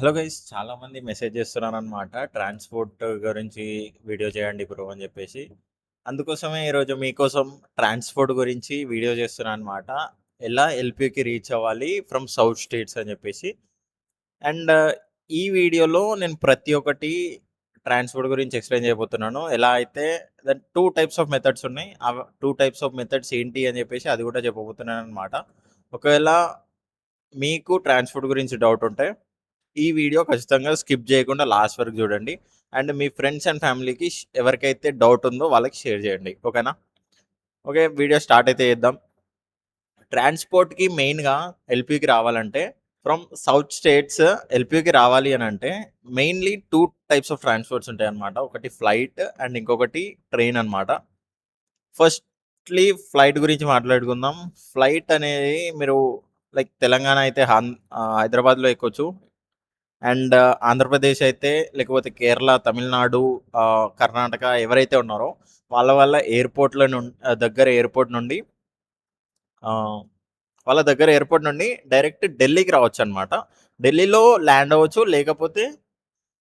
Hello guys, చాలా మంది message చేస్తున్నారనమాట. ట్రాన్స్పోర్ట్ గురించి వీడియో చేయండి బ్రో అని చెప్పేసి. అందుకోసమే ఈరోజు మీకోసం ట్రాన్స్పోర్ట్ గురించి వీడియో చేస్తున్నాను అనమాట. ఎలా ఎల్పికి రీచ్ అవ్వాలి ఫ్రమ్ సౌత్ స్టేట్స్ అని చెప్పేసి. అండ్ ఈ వీడియోలో నేను ప్రతి ఒక్కటి ట్రాన్స్పోర్ట్ గురించి ఎక్స్ప్లెయిన్ చేయబోతున్నాను. ఎలా అయితే దాని టూ టైప్స్ ఆఫ్ మెథడ్స్ ఉన్నాయి. ఆ టూ టైప్స్ ఆఫ్ మెథడ్స్ ఏంటి అని చెప్పేసి అది కూడా చెప్పబోతున్నాను అనమాట. ఒకవేళ మీకు ట్రాన్స్పోర్ట్ గురించి డౌట్ ఉంటే ఈ వీడియో ఖచ్చితంగా స్కిప్ చేయకుండా లాస్ట్ వరకు చూడండి. అండ్ మీ ఫ్రెండ్స్ అండ్ ఫ్యామిలీకి ఎవరికైతే డౌట్ ఉందో వాళ్ళకి షేర్ చేయండి. ఓకేనా? ఓకే, వీడియో స్టార్ట్ అయితే చేద్దాం. ట్రాన్స్పోర్ట్కి మెయిన్గా ఎల్పికి రావాలంటే ఫ్రమ్ సౌత్ స్టేట్స్ ఎల్పికి రావాలి అని అంటే mainly two types of transports ఉంటాయి అన్నమాట. ఒకటి ఫ్లైట్ అండ్ ఇంకొకటి ట్రైన్ అనమాట. ఫస్ట్లీ ఫ్లైట్ గురించి మాట్లాడుకుందాం. ఫ్లైట్ అనేది మీరు లైక్ తెలంగాణ అయితే హైదరాబాద్లో ఎక్కొచ్చు. అండ్ ఆంధ్రప్రదేశ్ అయితే లేకపోతే కేరళ, తమిళనాడు, కర్ణాటక ఎవరైతే ఉన్నారో వాళ్ళ దగ్గర ఎయిర్పోర్ట్ నుండి డైరెక్ట్ ఢిల్లీకి రావచ్చనమాట. ఢిల్లీలో ల్యాండ్ అవ్వచ్చు, లేకపోతే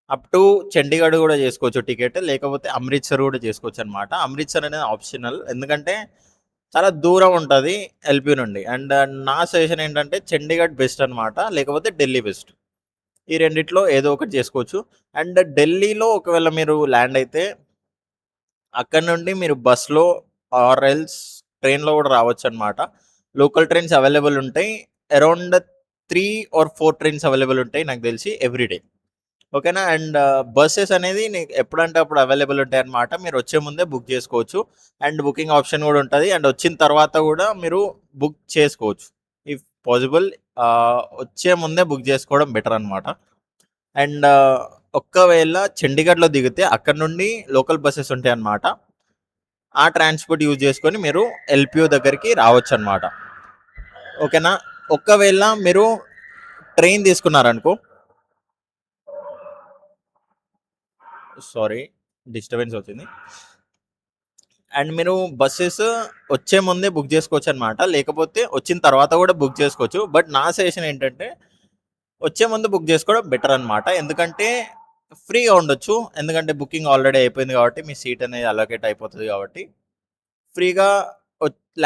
అప్ టు చండీగఢ్ కూడా చేసుకోవచ్చు టికెట్, లేకపోతే అమృత్సర్ కూడా చేసుకోవచ్చనమాట. అమృత్సర్ అనేది ఆప్షనల్, ఎందుకంటే చాలా దూరం ఉంటది ఎల్పీ నుండి. అండ్ నా సజెషన్ ఏంటంటే చండీగఢ్ బెస్ట్ అనమాట, లేకపోతే ఢిల్లీ బెస్ట్. ఈ రెండిట్లో ఏదో ఒకటి చేసుకోవచ్చు. అండ్ ఢిల్లీలో ఒకవేళ మీరు ల్యాండ్ అయితే అక్కడి నుండి మీరు బస్‌లో ఆర్ ఎల్స్ ట్రైన్‌లో కూడా రావచ్చనమాట. లోకల్ ట్రైన్స్ అవైలబుల్ ఉంటాయి. అరౌండ్ 3 ఆర్ 4 ట్రైన్స్ అవైలబుల్ ఉంటాయి నాకు తెలిసి ఎవ్రీ డే. ఓకేనా? అండ్ బసెస్ అనేది నీకు ఎప్పుడంటే అప్పుడు అవైలబుల్ ఉంటాయన్నమాట. మీరు వచ్చే ముందే బుక్ చేసుకోవచ్చు. అండ్ బుకింగ్ ఆప్షన్ కూడా ఉంటది. అండ్ వచ్చిన తర్వాత కూడా మీరు బుక్ చేసుకోవచ్చు. ఇఫ్ పాసిబుల్ వచ్చే ముందే బుక్ చేసుకోవడం బెటర్ అనమాట. అండ్ ఒక్కవేళ చండీగఢ్‌లో దిగితే అక్కడి నుండి లోకల్ బసెస్ ఉంటాయన్నమాట. ఆ ట్రాన్స్‌పోర్ట్ యూజ్ చేసుకొని మీరు ఎల్‌పిఓ దగ్గరికి రావచ్చనమాట. ఓకేనా? ఒక్కవేళ మీరు ట్రైన్ తీసుకున్నారనుకో, సారీ, డిస్టర్బెన్స్ వచ్చింది. అండ్ మీరు బసెస్ వచ్చే ముందే బుక్ చేసుకోవచ్చనమాట. లేకపోతే వచ్చిన తర్వాత కూడా బుక్ చేసుకోవచ్చు. బట్ నా సజెషన్ ఏంటంటే వచ్చే ముందు బుక్ చేసుకోవడం బెటర్ అనమాట. ఎందుకంటే ఫ్రీగా ఉండొచ్చు. ఎందుకంటే బుకింగ్ ఆల్రెడీ అయిపోయింది కాబట్టి మీ సీట్ అనేది అలొకేట్ అయిపోతది కాబట్టి ఫ్రీగా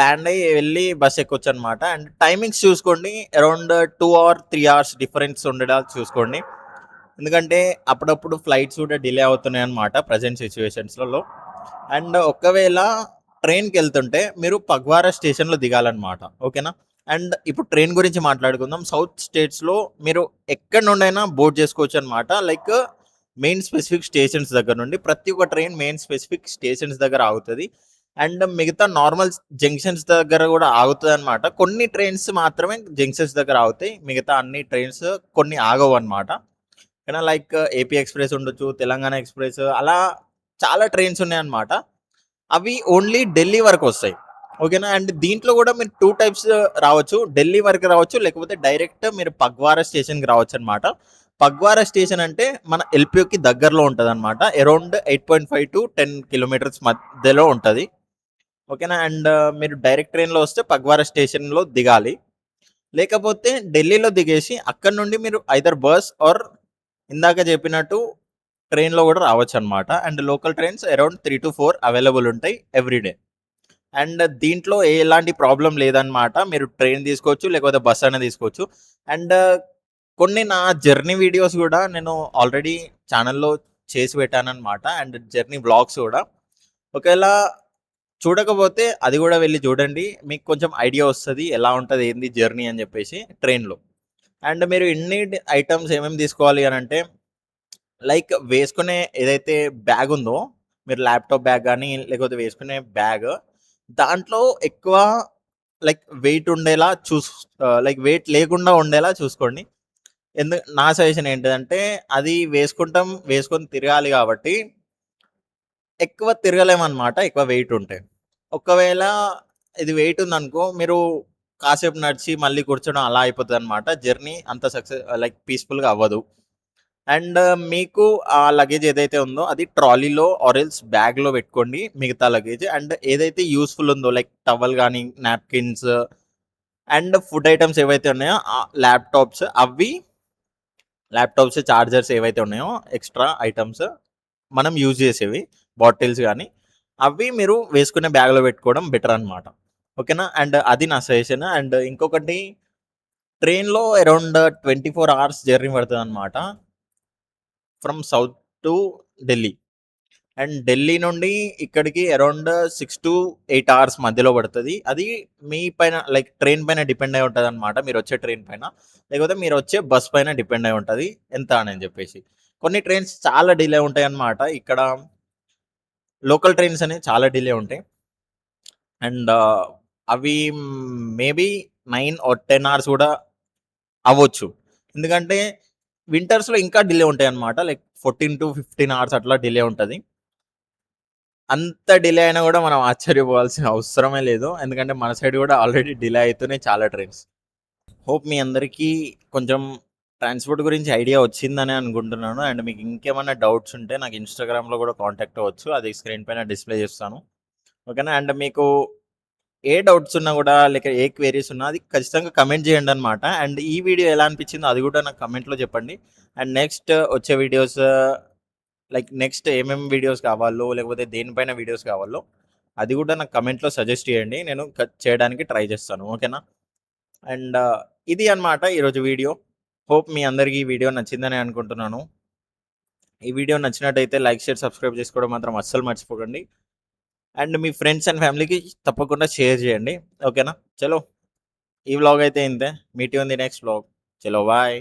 ల్యాండ్ అయ్యి వెళ్ళి బస్ ఎక్కొచ్చు అనమాట. అండ్ టైమింగ్స్ చూసుకోండి, అరౌండ్ 2 ఆర్ 3 అవర్స్ డిఫరెన్స్ ఉండేలా చూసుకోండి. ఎందుకంటే అప్పుడప్పుడు ఫ్లైట్స్ కూడా డిలే అవుతున్నాయి అనమాట ప్రజెంట్ సిచ్యువేషన్స్లలో. అండ్ ఒకవేళ ట్రైన్కి వెళ్తుంటే మీరు పగ్వారా స్టేషన్లో దిగాలన్నమాట. ఓకేనా? అండ్ ఇప్పుడు ట్రైన్ గురించి మాట్లాడుకుందాం. సౌత్ స్టేట్స్లో మీరు ఎక్కడి నుండైనా బోర్డ్ చేసుకోవచ్చు అనమాట. లైక్ మెయిన్ స్పెసిఫిక్ స్టేషన్స్ దగ్గర నుండి ప్రతి ఒక్క ట్రైన్ మెయిన్ స్పెసిఫిక్ స్టేషన్స్ దగ్గర ఆగుతుంది. అండ్ మిగతా నార్మల్ జంక్షన్స్ దగ్గర కూడా ఆగుతుంది అనమాట. కొన్ని ట్రైన్స్ మాత్రమే జంక్షన్స్ దగ్గర ఆగుతాయి, మిగతా అన్ని ట్రైన్స్ కొన్ని ఆగవు అనమాట. కానీ లైక్ ఏపీ ఎక్స్ప్రెస్ ఉండొచ్చు, తెలంగాణ ఎక్స్ప్రెస్, అలా చాలా ట్రైన్స్ ఉన్నాయన్నమాట. అవి ఓన్లీ ఢిల్లీ వరకు వస్తాయి. ఓకేనా? అండ్ దీంట్లో కూడా మీరు టూ టైప్స్ రావచ్చు. ఢిల్లీ వరకు రావచ్చు, లేకపోతే డైరెక్ట్ మీరు పగ్వారా స్టేషన్కి రావచ్చు అనమాట. పగ్వారా స్టేషన్ అంటే మన ఎల్పిఓకి దగ్గరలో ఉంటుంది అనమాట. అరౌండ్ 8.5 to 10 కిలోమీటర్స్ మధ్యలో ఉంటుంది. ఓకేనా? అండ్ మీరు డైరెక్ట్ ట్రైన్లో వస్తే పగ్వారా స్టేషన్లో దిగాలి. లేకపోతే ఢిల్లీలో దిగేసి అక్కడ నుండి మీరు ఐదర్ బస్ ఆర్ ఇందాక చెప్పినట్టు ట్రైన్లో కూడా రావచ్చు అనమాట. And local trains around 3 to 4 available ఉంటాయి ఎవ్రీడే. అండ్ దీంట్లో ఎలాంటి ప్రాబ్లం లేదనమాట. మీరు ట్రైన్ తీసుకోవచ్చు, లేకపోతే బస్ అయినా తీసుకోవచ్చు. అండ్ కొన్ని నా జర్నీ వీడియోస్ కూడా నేను ఆల్రెడీ ఛానల్లో చేసి పెట్టానన్నమాట. అండ్ జర్నీ బ్లాగ్స్ కూడా ఒకవేళ చూడకపోతే అది కూడా వెళ్ళి చూడండి. మీకు కొంచెం ఐడియా వస్తుంది ఎలా ఉంటుంది ఏంది జర్నీ అని చెప్పేసి ట్రైన్లో. అండ్ మీరు ఇన్ని ఐటమ్స్ ఏమేమి తీసుకోవాలి అని అంటే లైక్ వేసుకునే ఏదైతే బ్యాగ్ ఉందో, మీరు ల్యాప్టాప్ బ్యాగ్ కానీ లేకపోతే వేసుకునే బ్యాగ్, దాంట్లో ఎక్కువ లైక్ వెయిట్ ఉండేలా లైక్ వెయిట్ లేకుండా ఉండేలా చూసుకోండి. నా సజెషన్ ఏంటిదంటే అది వేసుకొని తిరగాలి కాబట్టి ఎక్కువ తిరగలేమనమాట ఎక్కువ వెయిట్ ఉంటే. ఒకవేళ ఇది వెయిట్ ఉందనుకో, మీరు కాసేపు నడిచి మళ్ళీ కూర్చోవడం అలా అయిపోతుందనమాట. జర్నీ అంత లైక్ పీస్‌ఫుల్‌గా అవ్వదు. అండ్ మీకు ఆ లగేజ్ ఏదైతే ఉందో అది ట్రాలీలో ఆర్ ఎల్స్ బ్యాగ్‌లో పెట్టుకోండి మిగతా లగేజ్. అండ్ ఏదైతే యూజ్‌ఫుల్ ఉందో లైక్ టవల్ గానీ, నాప్కిన్స్ అండ్ ఫుడ్ ఐటెమ్స్ ఏవైతే ఉన్నాయో ల్యాప్‌టాప్స్ అవి ల్యాప్‌టాప్స్, చార్జర్స్ ఏవైతే ఉన్నాయో ఎక్స్‌ట్రా ఐటెమ్స్ మనం యూజ్ చేసేవి బాటిల్స్ గానీ, అవి మీరు వేసుకునే బ్యాగ్‌లో పెట్టుకోవడం బెటర్ అనమాట. ఓకేనా? అండ్ అది నా సజెషన్. అండ్ ఇంకొకటి ట్రైన్‌లో అరౌండ్ 24 అవర్స్ జర్నీ పడతదనమాట. From south to Delhi. And Delhi నుండి ఇక్కడికి అరౌండ్ 6-8 అవర్స్ మధ్యలో పడతది. అది మీ పైన లైక్ ట్రైన్ పైన డిపెండ్ అయి ఉంటదనమాట. మీరొచ్చే ట్రైన్ పైన. లేకపోతే మీరొచ్చే బస్ పైన డిపెండ్ అయి ఉంటది. ఎంత అని జెప్పేసి. కొన్ని ట్రైన్స్ చాలా డిలే ఉంటాయన్నమాట. ఇక్కడ లోకల్ ట్రైన్స్ అనేవి చాలా డిలే ఉంటాయి. అండ్ అవి మేబీ 9 ఆర్ 10 అవర్స్ గూడా అవ్వచ్చు. ఎందుకంటే వింటర్స్‌లో ఇంకా డిలే ఉంటాయన్నమాట. లైక్ 14-15 అవర్స్ అట్లా డిలే ఉంటది. అంత డిలే అయినా గూడా మనం ఆశ్చర్యపోవాల్సిన అవసరమే లేదు. ఎందుకంటే మన సైడ్ గూడా ఆల్రెడీ డిలే అయితున్నాయి చాలా ట్రైన్స్. హోప్ మీ అందరికీ కొంచెం ట్రాన్స్‌పోర్ట్ గురించి ఐడియా వచ్చిందనే అనుకుంటున్నాను. అండ్ మీకు ఇంకేమన్నా డౌట్స్ ఉంటే నాకు ఇన్‌స్టాగ్రామ్‌లో గూడా కాంటాక్ట్ అవ్వచ్చు. అది స్క్రీన్ పైన డిస్‌ప్లే చేస్తాను. ఓకేనా? అండ్ మీకు ఏ డౌట్స్ ఉన్నా గూడా లేక ఏ క్వెరీస్ ఉన్నా అది ఖచ్చితంగా కమెంట్ చేయండనమాట. అండ్ ఈ వీడియో ఎలా అనిపించిందో అది గూడా నాకు కమెంట్‌లో చెప్పండి. అండ్ నెక్స్ట్ వచ్చే వీడియోస్ లైక్ నెక్స్ట్ ఏమేమి వీడియోస్ కావాలో, లేకపోతే దేనిపైన వీడియోస్ కావాలో, అది గూడా నాకు కమెంట్‌లో సజెస్ట్ చేయండి. నేను చేయడానికి ట్రై చేస్తాను. ఓకేనా? అండ్ ఇది అన్నమాట ఈరోజు వీడియో. హోప్ మీ అందరికీ ఈ వీడియో నచ్చిందని అనుకుంటున్నాను. ఈ వీడియో నచ్చినట్టయితే లైక్, షేర్, సబ్స్క్రైబ్ చేసుకోవడం మాత్రం అస్సలు మర్చిపోకండి. అండ్ మీ ఫ్రెండ్స్ అండ్ ఫ్యామిలీకి తప్పకుండా షేర్ చేయండి. ఓకేనా? చలో ఈ వ్లాగ్ అయితే ఇంతే. Meet you in the next vlog. చలో బాయ్.